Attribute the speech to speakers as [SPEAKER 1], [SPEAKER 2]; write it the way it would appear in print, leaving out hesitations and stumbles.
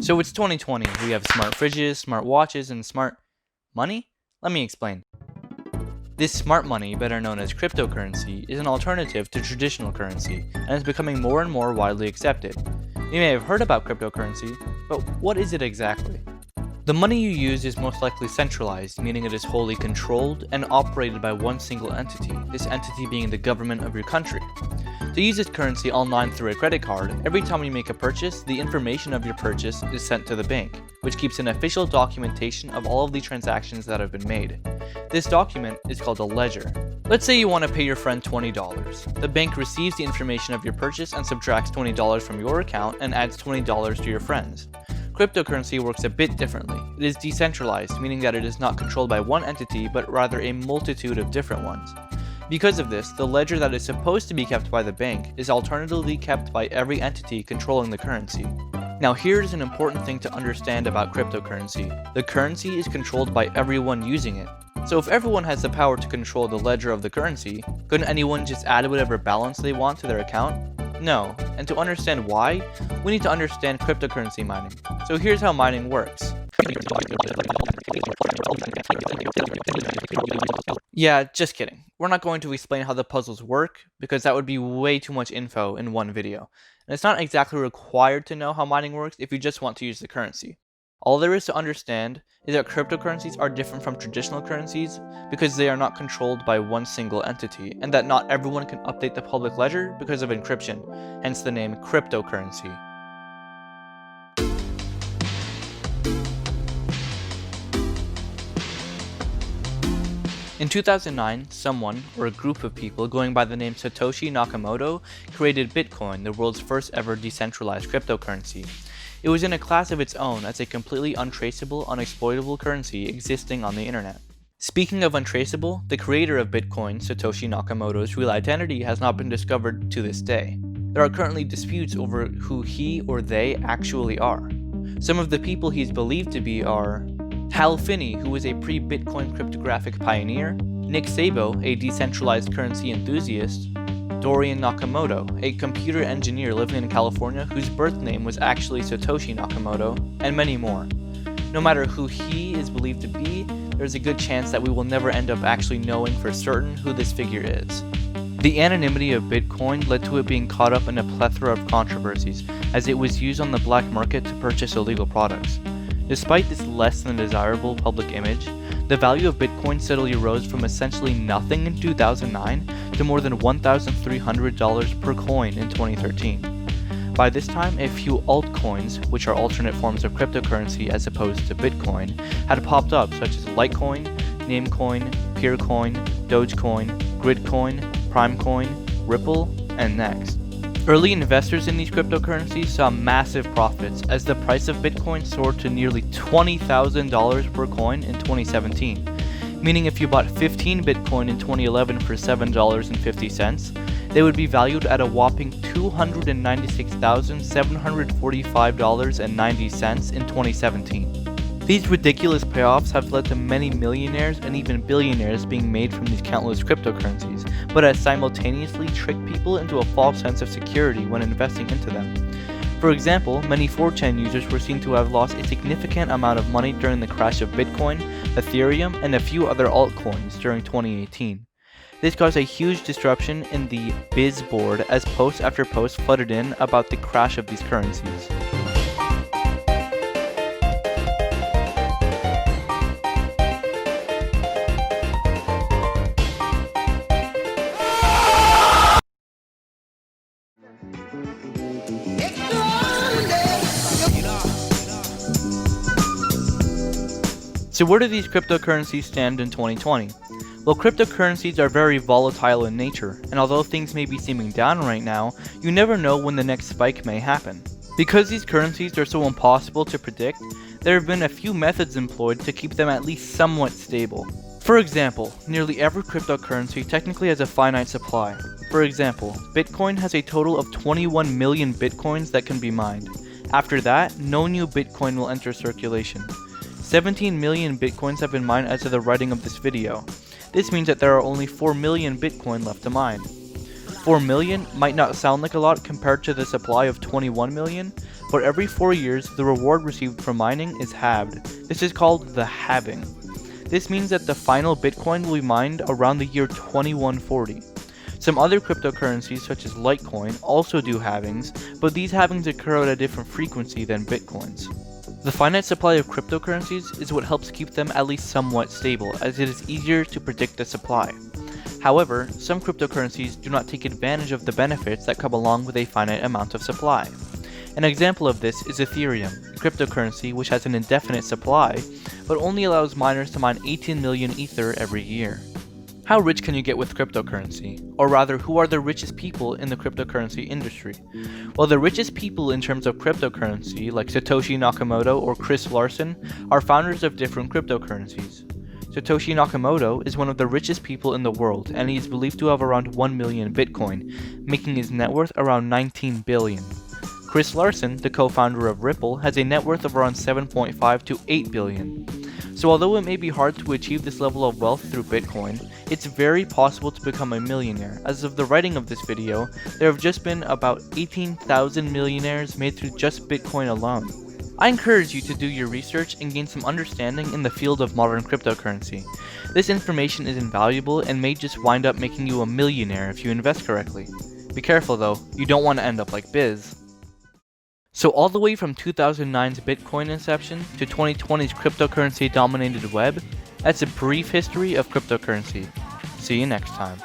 [SPEAKER 1] So it's 2020, we have smart fridges, smart watches, and smart money? Let me explain. This smart money, better known as cryptocurrency, is an alternative to traditional currency, and is becoming more and more widely accepted. You may have heard about cryptocurrency, but what is it exactly? The money you use is most likely centralized, meaning it is wholly controlled and operated by one single entity, this entity being the government of your country. To use this currency online through a credit card, every time you make a purchase, the information of your purchase is sent to the bank, which keeps an official documentation of all of the transactions that have been made. This document is called a ledger. Let's say you want to pay your friend $20. The bank receives the information of your purchase and subtracts $20 from your account and adds $20 to your friend's. Cryptocurrency works a bit differently. It is decentralized, meaning that it is not controlled by one entity, but rather a multitude of different ones. Because of this, the ledger that is supposed to be kept by the bank is alternatively kept by every entity controlling the currency. Now here's an important thing to understand about cryptocurrency. The currency is controlled by everyone using it. So if everyone has the power to control the ledger of the currency, couldn't anyone just add whatever balance they want to their account? No, and to understand why, we need to understand cryptocurrency mining. So here's how mining works. Yeah, just kidding. We're not going to explain how the puzzles work, because that would be way too much info in one video. And it's not exactly required to know how mining works if you just want to use the currency. All there is to understand is that cryptocurrencies are different from traditional currencies because they are not controlled by one single entity, and that not everyone can update the public ledger because of encryption, hence the name cryptocurrency. In 2009, someone, or a group of people going by the name Satoshi Nakamoto, created Bitcoin, the world's first ever decentralized cryptocurrency. It was in a class of its own as a completely untraceable, unexploitable currency existing on the internet. Speaking of untraceable, the creator of Bitcoin, Satoshi Nakamoto's real identity has not been discovered to this day. There are currently disputes over who he or they actually are. Some of the people he is believed to be are Hal Finney, who was a pre-Bitcoin cryptographic pioneer, Nick Szabo, a decentralized currency enthusiast, Dorian Nakamoto, a computer engineer living in California whose birth name was actually Satoshi Nakamoto, and many more. No matter who he is believed to be, there's a good chance that we will never end up actually knowing for certain who this figure is. The anonymity of Bitcoin led to it being caught up in a plethora of controversies, as it was used on the black market to purchase illegal products. Despite this less than desirable public image, the value of Bitcoin steadily rose from essentially nothing in 2009 to more than $1,300 per coin in 2013. By this time, a few altcoins, which are alternate forms of cryptocurrency as opposed to Bitcoin, had popped up, such as Litecoin, Namecoin, Peercoin, Dogecoin, Gridcoin, Primecoin, Ripple, and Next. Early investors in these cryptocurrencies saw massive profits as the price of Bitcoin soared to nearly $20,000 per coin in 2017, meaning if you bought 15 Bitcoin in 2011 for $7.50, they would be valued at a whopping $296,745.90 in 2017. These ridiculous payoffs have led to many millionaires and even billionaires being made from these countless cryptocurrencies, but has simultaneously tricked people into a false sense of security when investing into them. For example, many 4chan users were seen to have lost a significant amount of money during the crash of Bitcoin, Ethereum, and a few other altcoins during 2018. This caused a huge disruption in the Biz board as post after post flooded in about the crash of these currencies. So where do these cryptocurrencies stand in 2020? Well, cryptocurrencies are very volatile in nature, and although things may be seeming down right now, you never know when the next spike may happen. Because these currencies are so impossible to predict, there have been a few methods employed to keep them at least somewhat stable. For example, nearly every cryptocurrency technically has a finite supply. For example, Bitcoin has a total of 21 million Bitcoins that can be mined. After that, no new Bitcoin will enter circulation. 17 million Bitcoins have been mined as of the writing of this video. This means that there are only 4 million Bitcoin left to mine. 4 million might not sound like a lot compared to the supply of 21 million, but every 4 years the reward received from mining is halved. This is called the halving. This means that the final Bitcoin will be mined around the year 2140. Some other cryptocurrencies such as Litecoin also do halvings, but these halvings occur at a different frequency than Bitcoin's. The finite supply of cryptocurrencies is what helps keep them at least somewhat stable, as it is easier to predict the supply. However, some cryptocurrencies do not take advantage of the benefits that come along with a finite amount of supply. An example of this is Ethereum, a cryptocurrency which has an indefinite supply, but only allows miners to mine 18 million Ether every year. How rich can you get with cryptocurrency? Or rather, who are the richest people in the cryptocurrency industry? Well, the richest people in terms of cryptocurrency, like Satoshi Nakamoto or Chris Larsen, are founders of different cryptocurrencies. Satoshi Nakamoto is one of the richest people in the world, and he is believed to have around 1 million Bitcoin, making his net worth around 19 billion. Chris Larsen, the co-founder of Ripple, has a net worth of around 7.5 to 8 billion. So although it may be hard to achieve this level of wealth through Bitcoin, it's very possible to become a millionaire. As of the writing of this video, there have just been about 18,000 millionaires made through just Bitcoin alone. I encourage you to do your research and gain some understanding in the field of modern cryptocurrency. This information is invaluable and may just wind up making you a millionaire if you invest correctly. Be careful though, you don't want to end up like Biz. So all the way from 2009's Bitcoin inception to 2020's cryptocurrency dominated web, that's a brief history of cryptocurrency. See you next time.